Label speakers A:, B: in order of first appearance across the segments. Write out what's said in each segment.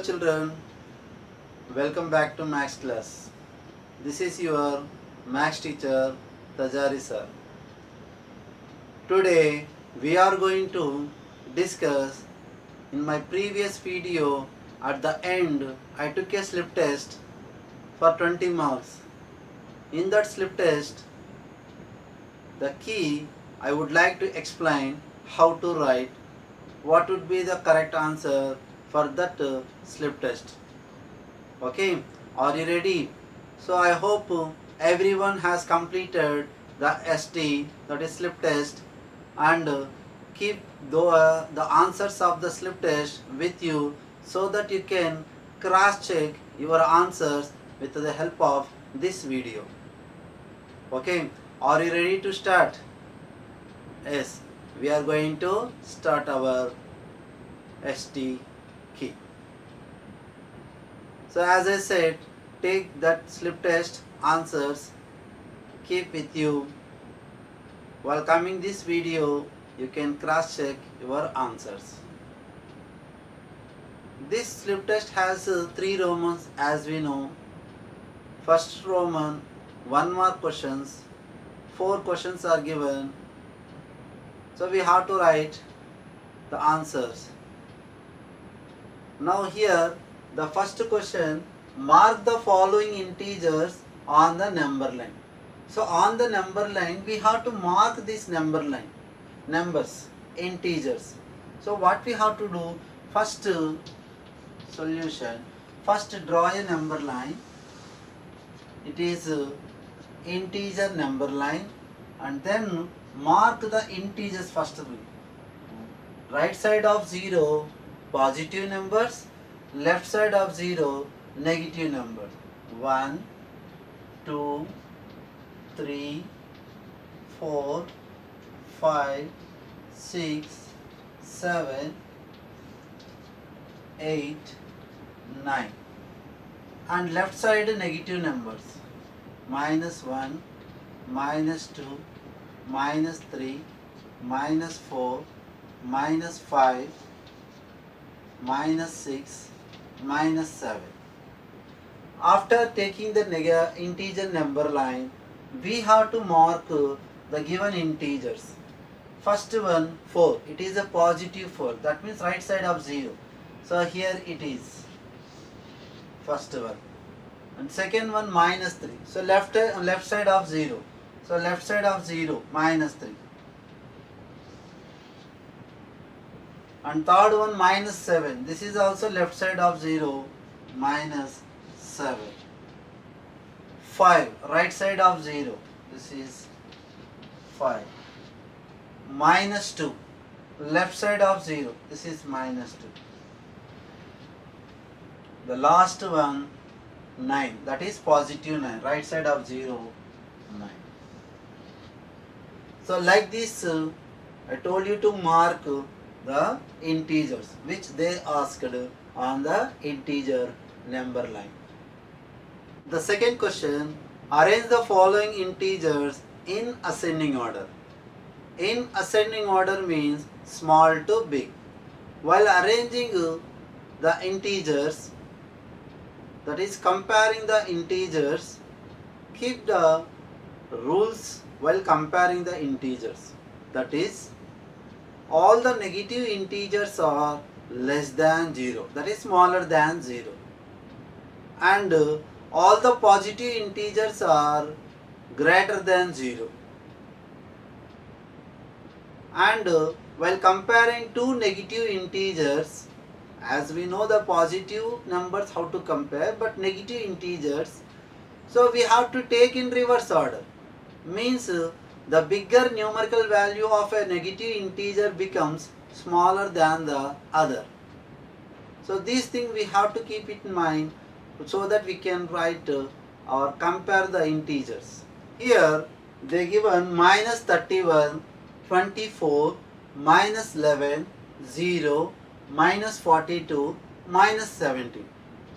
A: Hello children, welcome back to Max class. This is your Max teacher Tajari sir. Today we are going to discuss. In my previous video at the end I took a slip test for 20 marks. In that slip test the key I would like to explain how to write what would be the correct answer for that slip test. Okay, are you ready? So I hope everyone has completed the ST, that is slip test, and keep the answers of the slip test with you so that you can cross check your answers with the help of this video. Okay, are you ready to start? Yes, we are going to start our ST key. So as I said, take that slip test answers, keep with you. While coming this video, you can cross check your answers. This slip test has 3 Romans as we know. First Roman, 1 mark questions, 4 questions are given. So we have to write the answers. Now here the first question, mark the following integers on the number line. So on the number line we have to mark this number line, numbers, integers. So what we have to do, first solution, first draw a number line. It is integer number line, and then mark the integers first. Right side of 0 positive numbers, left side of 0 negative numbers. 1, 2, 3, 4, 5, 6, 7, 8, 9. And left side negative numbers. -1, -2, -3, -4, -5, -6, -7. After taking the integer number line, we have to mark the given integers. First one 4, it is a positive 4, that means right side of 0. So here it is, first one. And second one -3, so left side of 0. So left side of 0, -3. And third one -7, this is also left side of 0, -7. 5, right side of 0, this is 5. -2, left side of 0, this is -2. The last one 9, that is positive 9, right side of 0, 9. So like this I told you to mark the integers which they asked on the integer number line. The second question, arrange the following integers in ascending order. In ascending order means small to big. While arranging the integers, that is comparing the integers, keep the rules while comparing the integers. That is, all the negative integers are less than 0, that is smaller than 0. And all the positive integers are greater than 0. And while comparing two negative integers, as we know the positive numbers how to compare, but negative integers, so we have to take in reverse order. Means the bigger numerical value of a negative integer becomes smaller than the other. So these things we have to keep it in mind so that we can write or compare the integers. Here they given -31, 24, -11, 0, -42, -17.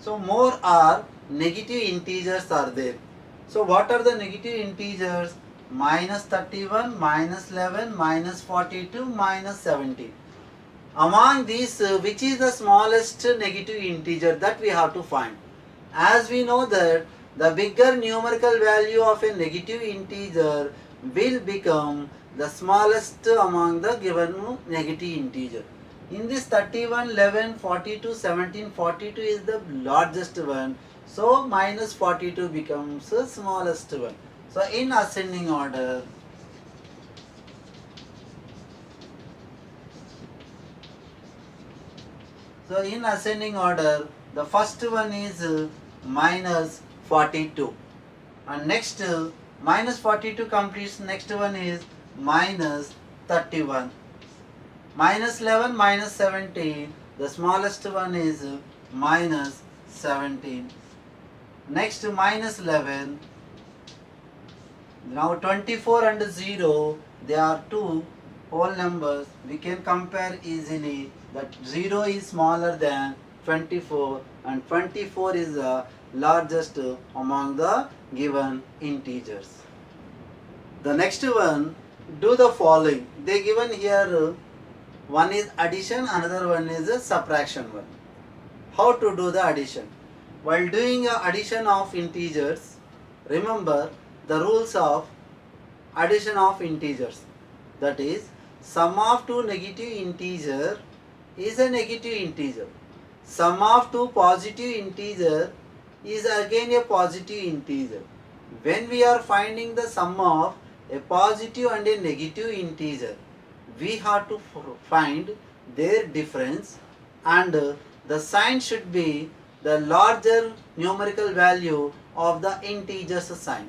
A: So more are negative integers are there. So what are the negative integers? -31, -11, -42, -17. Among these, which is the smallest negative integer that we have to find. As we know that the bigger numerical value of a negative integer will become the smallest among the given negative integer. In this 31, 11, 42, 17, 42 is the largest one. So minus 42 becomes the smallest one. So in ascending order, the first one is minus 42. And next, minus 42 completes, next one is minus 31. Minus 11, minus 17, the smallest one is minus 17. Next, minus 11. Now 24 and 0, they are two whole numbers. We can compare easily that 0 is smaller than 24 and 24 is the largest among the given integers. The next one, do the following. They given here one is addition, another one is a subtraction one. How to do the addition? While doing addition of integers, remember the rules of addition of integers. That is, sum of two negative integer is a negative integer. Sum of two positive integer is again a positive integer. When we are finding the sum of a positive and a negative integer, we have to find their difference, and the sign should be the larger numerical value of the integer's sign.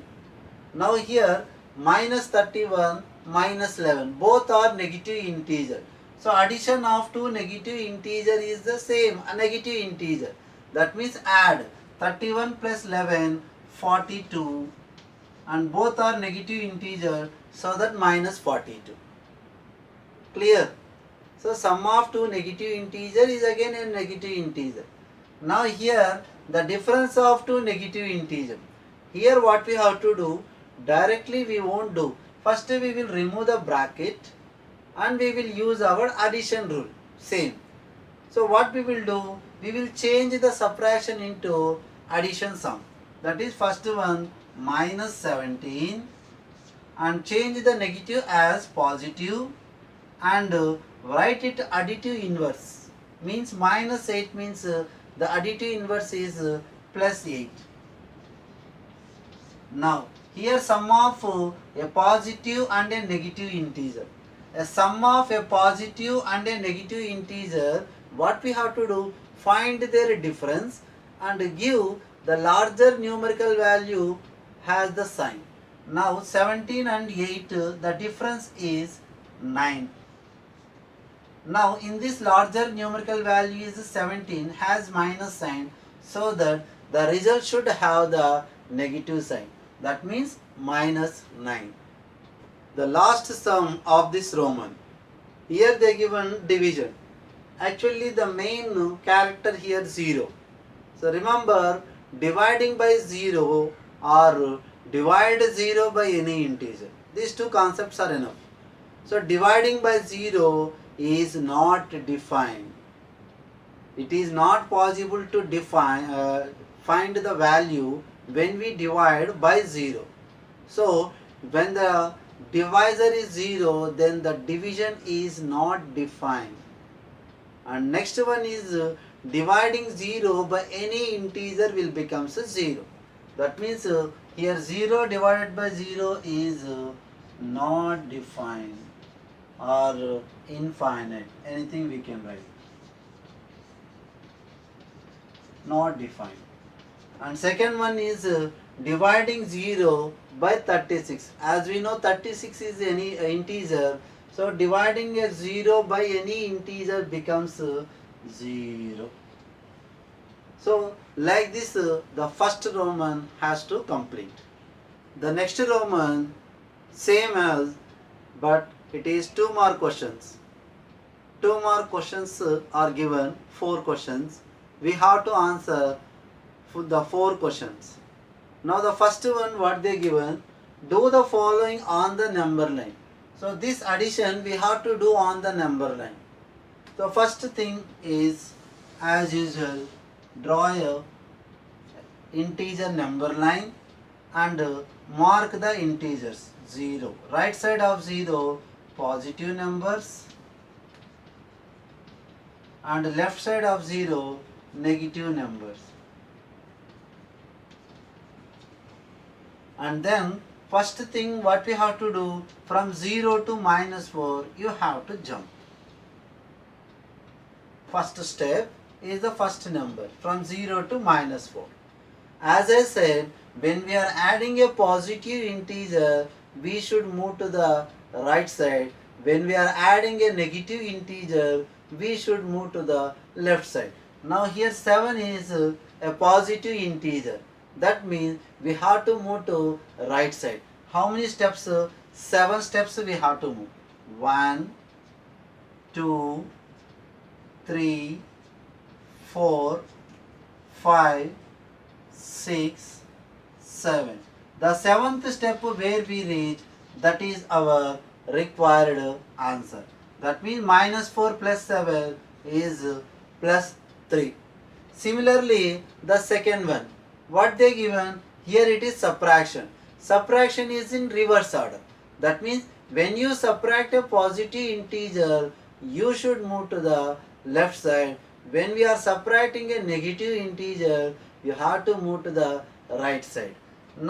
A: Now here minus 31, minus 11, both are negative integer. So addition of two negative integer is the same, a negative integer. That means add 31 plus 11, 42, and both are negative integer, so that minus 42. Clear? So sum of two negative integer is again a negative integer. Now here the difference of two negative integer. Here what we have to do, directly we won't do. First we will remove the bracket and we will use our addition rule. Same. So what we will do, we will change the subtraction into addition sum. That is first one minus 17 and change the negative as positive and write it additive inverse. Means minus 8 means the additive inverse is plus 8. Now here sum of a positive and a negative integer. A sum of a positive and a negative integer, what we have to do, find their difference and give the larger numerical value has the sign. Now 17 and 8, the difference is 9. Now in this larger numerical value is 17 has minus sign, so that the result should have the negative sign. That means minus 9. The last sum of this Roman. Here they given division. Actually the main character here 0. So remember, dividing by 0 or divide 0 by any integer. These two concepts are enough. So dividing by 0 is not defined. It is not possible to define find the value when we divide by 0. So when the divisor is 0, then the division is not defined. And next one is dividing 0 by any integer will become 0. That means here 0 divided by 0 is not defined or infinite. Anything we can write. Not defined. And second one is dividing 0 by 36. As we know 36 is any integer. So dividing a 0 by any integer becomes 0. So like this the first Roman has to complete. The next Roman same as, but it is 2 more questions. 2 more questions are given, 4 questions. We have to answer the 4 questions. Now the first one what they given, do the following on the number line. So this addition we have to do on the number line. The first thing is, as usual, draw a integer number line and mark the integers 0. Right side of 0 positive numbers and left side of 0 negative numbers. And then first thing what we have to do, from 0 to -4 you have to jump. First step is the first number from 0 to -4. As I said, when we are adding a positive integer, we should move to the right side. When we are adding a negative integer, we should move to the left side. Now here 7 is a positive integer. That means we have to move to right side. How many steps? 7 steps we have to move. 1, 2, 3, 4, 5, 6, 7. The 7th step where we reach, that is our required answer. That means -4 plus 7 is plus 3. Similarly, the second one, what they given, here it is subtraction. Subtraction is in reverse order. That means when you subtract a positive integer, you should move to the left side. When we are subtracting a negative integer, you have to move to the right side.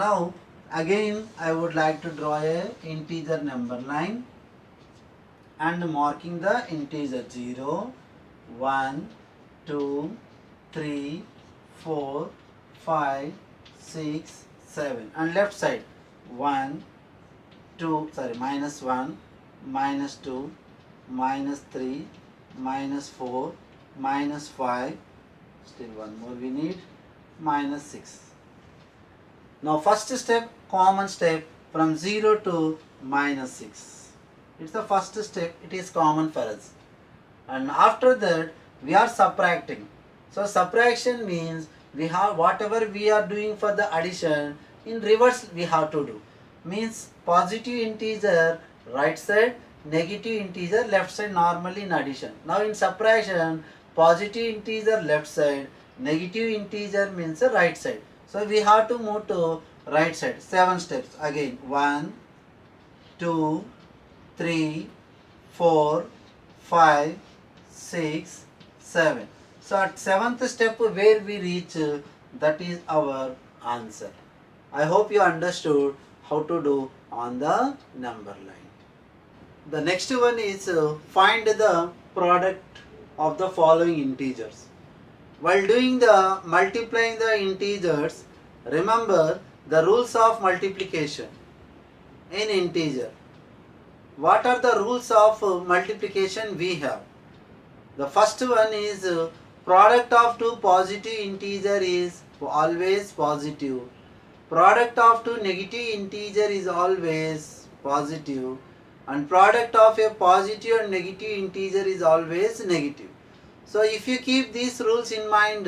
A: Now again I would like to draw a integer number line and marking the integer 0, 1, 2, 3, 4, 5, 6, 7, and left side -1, -2, -3, -4, -5, still one more we need, -6. Now first step, common step, from 0 to -6. It's the first step, it is common for us. And after that we are subtracting. So subtraction means we have whatever we are doing for the addition, in reverse we have to do. Means positive integer right side, negative integer left side, normally in addition. Now in subtraction, positive integer left side, negative integer means the right side. So we have to move to right side. 7 steps again. 1, 2, 3, 4, 5, 6, 7. So at 7th step where we reach, that is our answer. I hope you understood how to do on the number line. The next one is find the product of the following integers. While doing the multiplying the integers, remember the rules of multiplication in integer. What are the rules of multiplication we have? The first one is product of two positive integer is always positive. Product of two negative integer is always positive. And product of a positive and negative integer is always negative. So if you keep these rules in mind,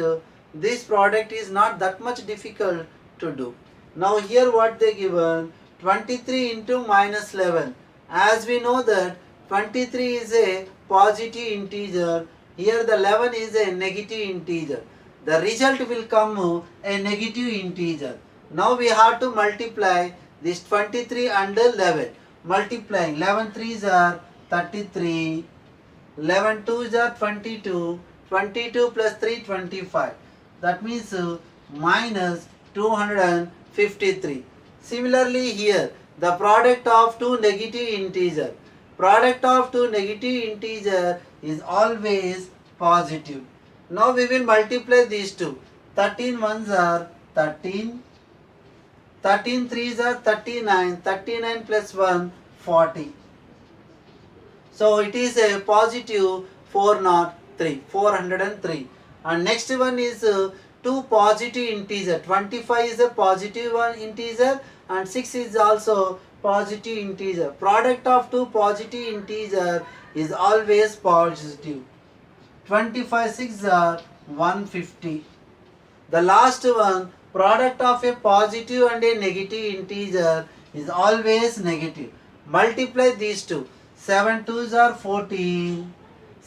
A: this product is not that much difficult to do. Now here what they given, 23 into -11. As we know that 23 is a positive integer, here the 11 is a negative integer. The result will come a negative integer. Now we have to multiply this 23 and 11. Multiplying 11 3s are 33, 11 2s are 22, 22 plus 3 25. That means minus 253. Similarly here, the product of two negative integer. Product of two negative integer is always positive. Now we will multiply these two. 13 ones are 13. 13 3s are 39. 39 plus 1, 40. So it is a positive 403. 403. And next one is two positive integer. 25 is a positive one integer and 6 is also positive integer. Product of two positive integer is always positive. 25 6 are 150. The last one, product of a positive and a negative integer is always negative. Multiply these two. 7 2s are 14.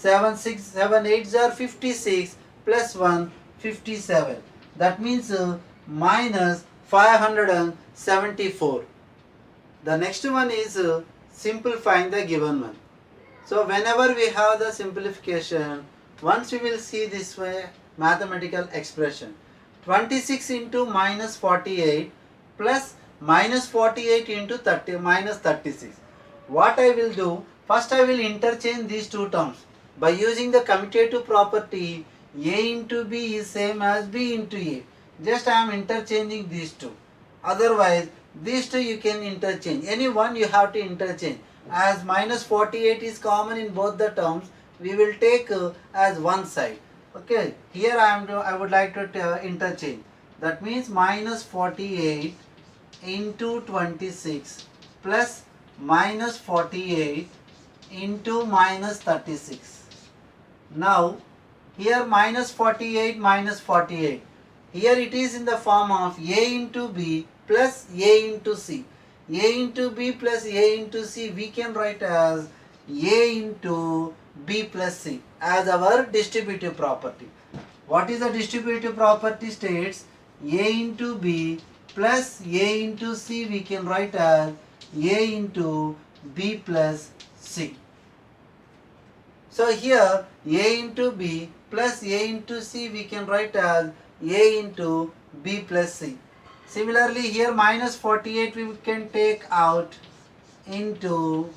A: 7 8s are 56 plus 1 57. That means minus 574. The next one is simplifying the given one. So whenever we have the simplification, once we will see this way mathematical expression. 26 into minus 48 plus minus 48 into 30 minus 36. What I will do, first I will interchange these two terms. By using the commutative property, A into B is same as B into A. Just I am interchanging these two. Otherwise, these two you can interchange. Any one you have to interchange. As minus 48 is common in both the terms, we will take as one side. Okay, here I would like to interchange. That means minus 48 into 26 plus minus 48 into minus 36. Now, here minus 48 minus 48. Here it is in the form of A into B plus A into C. A into B plus A into C we can write as A into B plus C as our distributive property. What is the distributive property states? A into B plus A into C we can write as A into B plus C. So here A into B plus A into C we can write as A into B plus C. Similarly here minus 48 we can take out into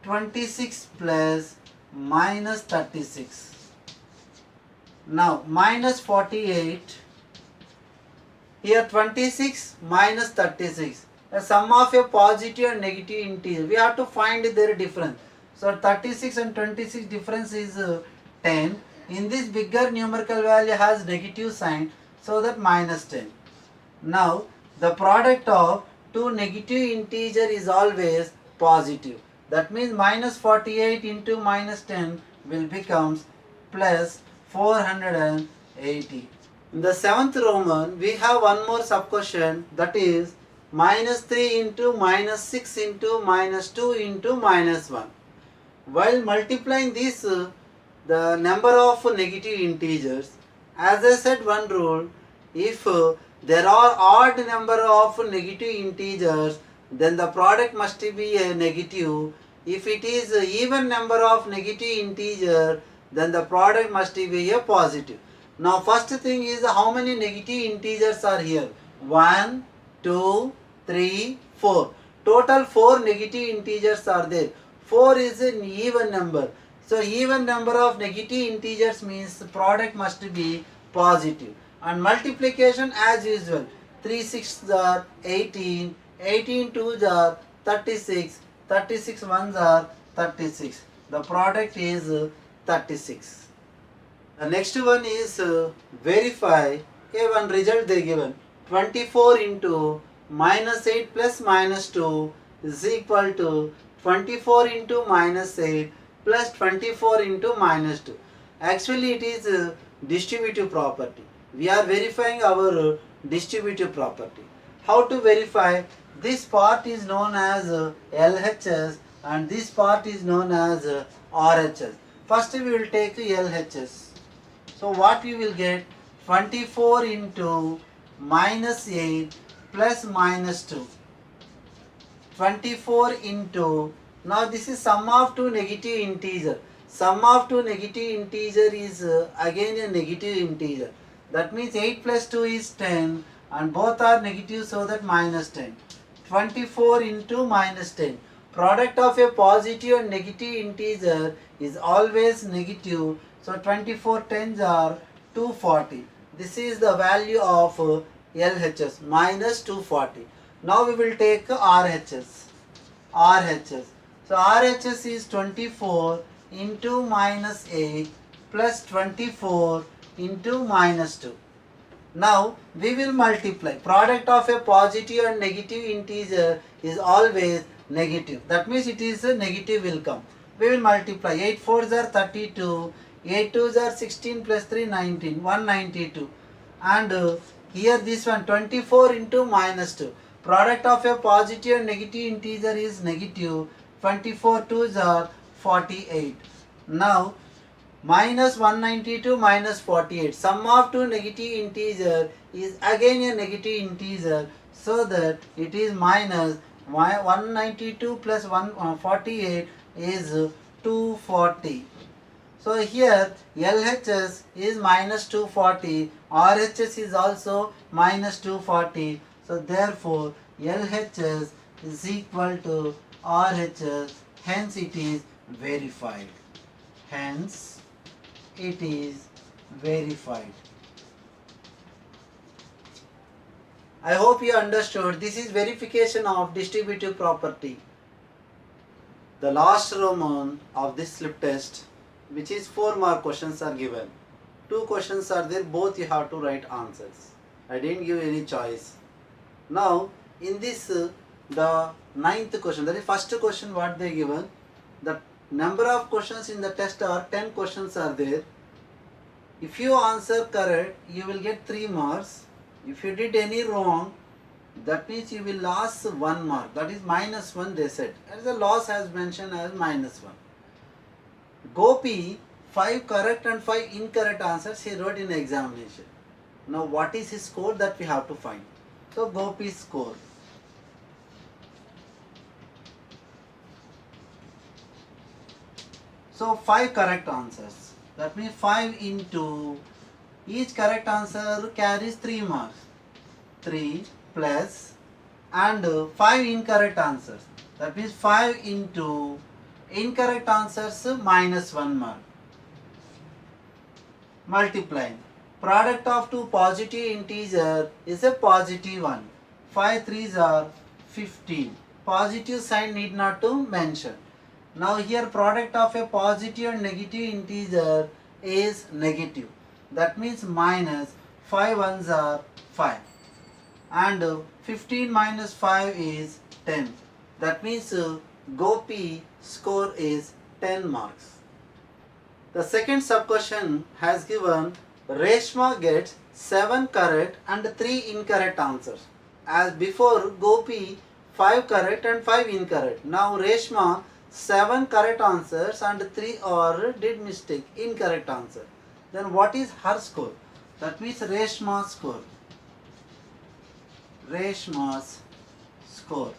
A: 26 plus minus 36. Now minus 48, here 26 minus 36. The sum of a positive and negative integer. We have to find their difference. So 36 and 26 difference is 10. In this bigger numerical value has negative sign, so that minus 10. Now the product of two negative integer is always positive. That means minus 48 into minus 10 will become plus 480. In the 7th Roman, we have one more sub-question, that is minus 3 into minus 6 into minus 2 into minus 1. While multiplying this, the number of negative integers, as I said one rule, if there are odd number of negative integers, then the product must be a negative. If it is an even number of negative integer, then the product must be a positive. Now first thing is how many negative integers are here? 1, 2, 3, 4. Total 4 negative integers are there. 4 is an even number. So even number of negative integers means the product must be positive. And multiplication as usual. 3 6s are 18, 18 2s are 36, 36 1s are 36. The product is 36. The next one is verify. Okay, one result they given. 24 into minus 8 plus minus 2 is equal to 24 into minus 8 plus 24 into minus 2. Actually it is a distributive property. We are verifying our distributive property. How to verify? This part is known as LHS and this part is known as RHS. First we will take LHS. So what we will get? 24 into minus 8 plus minus 2. 24 into, now this is sum of two negative integer. Sum of two negative integer is again a negative integer. That means 8 plus 2 is 10 and both are negative, so that minus 10. 24 into minus 10. Product of a positive and negative integer is always negative. So 24 tens are 240. This is the value of LHS minus 240. Now we will take RHS. RHS. So RHS is 24 into minus 8 plus 24 into minus 2. Now we will multiply. Product of a positive and negative integer is always negative. That means it is a negative will come. We will multiply. 8 4s are 32. 8 2s are 16 plus 3 19. 192. And here this one 24 into minus 2. Product of a positive and negative integer is negative. 24 2s are 48. Now minus 192 minus 48. Sum of two negative integer is again a negative integer, so that it is minus 192 plus 148 is 240. So here LHS is minus 240, RHS is also minus 240. So therefore LHS is equal to RHS, hence it is verified. Hence it is verified. I hope you understood. This is verification of distributive property. The last Roman of this slip test, which is 4 mark questions, are given. 2 questions are there, both you have to write answers. I didn't give any choice. Now in this the 9th question, that is first question what they given, the number of questions in the test are 10 questions are there. If you answer correct, you will get 3 marks. If you did any wrong, that means you will lose 1 mark, that is minus 1 they said, and the loss has mentioned as minus 1. Gopi 5 correct and 5 incorrect answers he wrote in examination. Now what is his score, that we have to find. So Gopi's score. So 5 correct answers. That means 5 into each correct answer carries 3 marks. 3 plus and 5 incorrect answers. That means 5 into incorrect answers minus 1 mark. Multiplying. Product of two positive integer is a positive 1. 5 3s are 15. Positive sign need not to mention. Now here product of a positive and negative integer is negative. That means minus 5 1s are 5. And 15 minus 5 is 10. That means Gopi score is 10 marks. The second sub question has given Reshma gets 7 correct and 3 incorrect answers. As before, Gopi 5 correct and 5 incorrect. Now Reshma 7 correct answers and 3 or did mistake, incorrect answer. Then what is her score? That means Reshma's score. Reshma's score.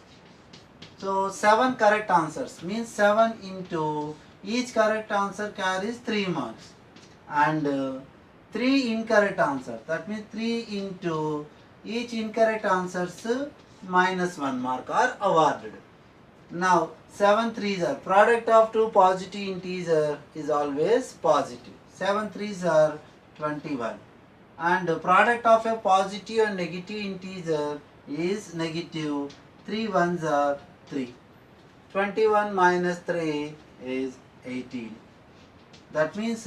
A: So 7 correct answers means 7 into each correct answer carries 3 marks, and 3 incorrect answers, that means 3 into each incorrect answers minus 1 mark are awarded. Now 7 3s are product of two positive integer is always positive. 7 3s are 21, and product of a positive and negative integer is negative. 3 1s are 3. 21 minus 3 is 18. That means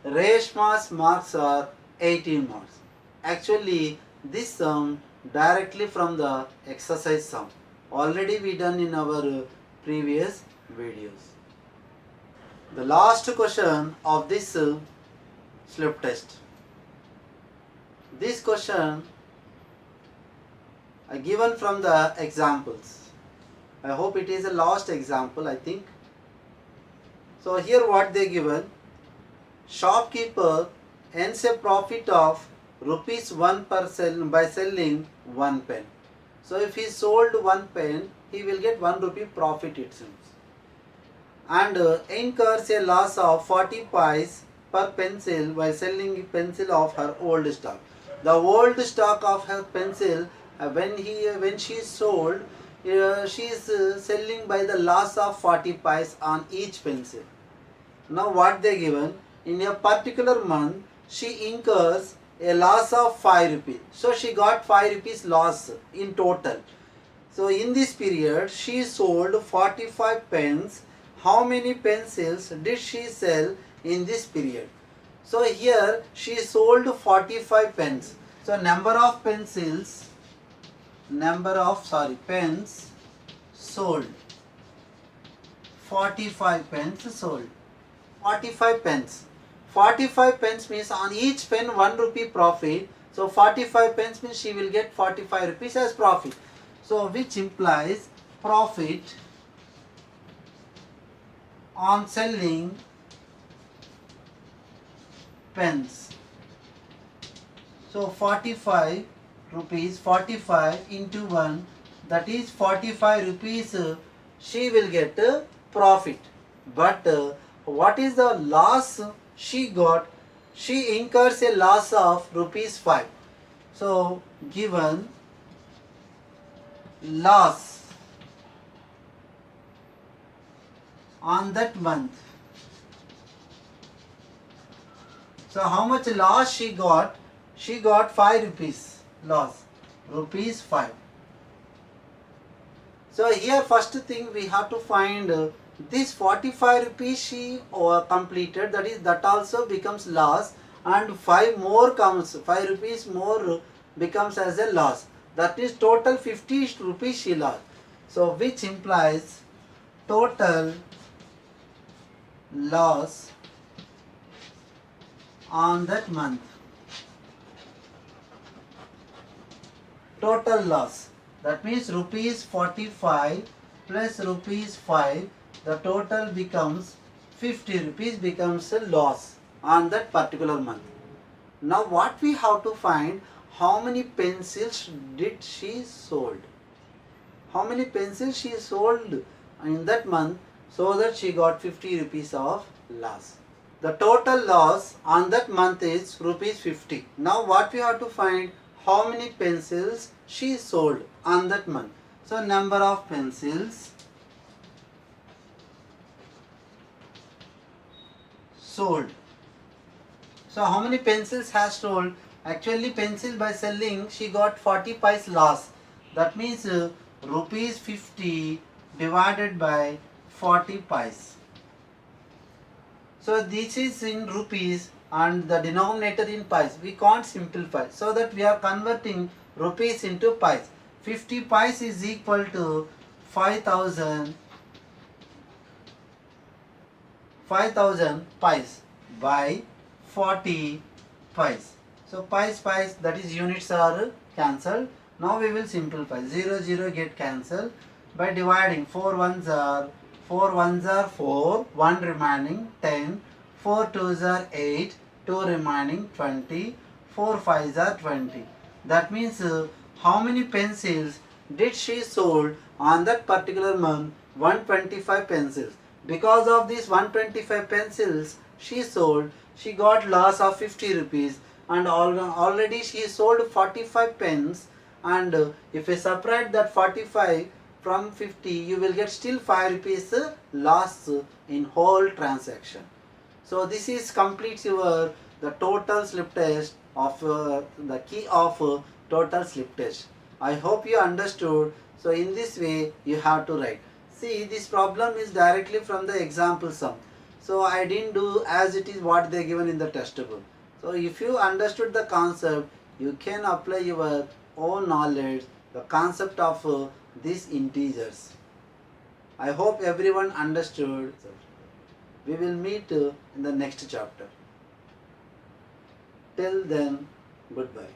A: Reshma's marks are 18 marks. Actually this sum directly from the exercise sum. Already we done in our previous videos. The last question of this slip test. This question are given from the examples. I hope it is a last example, I think. So here what they given, shopkeeper earns a profit of rupees 1 per sell by selling 1 pen. So if he sold 1 pen, he will get 1 rupee profit it seems. And incurs a loss of 40 pice per pencil while selling pencil of her old stock. The old stock of her pencil, when she sold, she is selling by the loss of 40 pice on each pencil. Now what they given, in a particular month she incurs a loss of 5 rupees. So she got 5 rupees loss in total. So in this period she sold 45 pens. How many pencils did she sell in this period? So here she sold 45 pens. So pens sold. 45 pens sold. 45 pens. 45 pens means on each pen 1 rupee profit. So 45 pens means she will get 45 rupees as profit. So which implies profit on selling pence. So 45 rupees, 45 into 1, that is 45 rupees she will get profit. But what is the loss she got? She incurs a loss of rupees 5. So given loss on that month. So how much loss she got? She got 5 rupees loss, rupees 5. So here first thing we have to find this 45 rupees she completed, that also becomes loss, and 5 more comes, 5 rupees more becomes as a loss. That is total 50 rupees she lost. So which implies total loss on that month. Total loss, that means rupees 45 plus rupees 5, the total becomes 50 rupees becomes a loss on that particular month. Now what we have to find, how many pencils did she sold? How many pencils she sold in that month, so that she got 50 rupees of loss. The total loss on that month is rupees 50. Now what we have to find, how many pencils she sold on that month. So number of pencils sold. So how many pencils has sold? Actually pencil by selling she got 40 pice loss. That means rupees 50 divided by 40 pice. So this is in rupees and the denominator in pice. We can't simplify, so that we are converting rupees into pice. 50 pice is equal to 5,000 pice by 40 pice. So pice, that is units are cancelled. Now we will simplify. 0, 0 get cancelled by dividing. 4 ones are 4, 1 remaining 10, 4 twos are 8, 2 remaining 20, 4 fives are 20. That means how many pencils did she sold on that particular month? 125 pencils. Because of these 125 pencils she sold, she got loss of 50 rupees, and already she sold 45 pens, and if you subtract that 45 from 50, you will get still 5 rupees loss in whole transaction. So this is completes your the total slip test of the key of total slip test. I hope you understood. So in this way you have to write. See, this problem is directly from the example sum. So I didn't do as it is what they given in the test book. So if you understood the concept, you can apply your own knowledge, the concept of these integers. I hope everyone understood. We will meet in the next chapter. Till then, goodbye.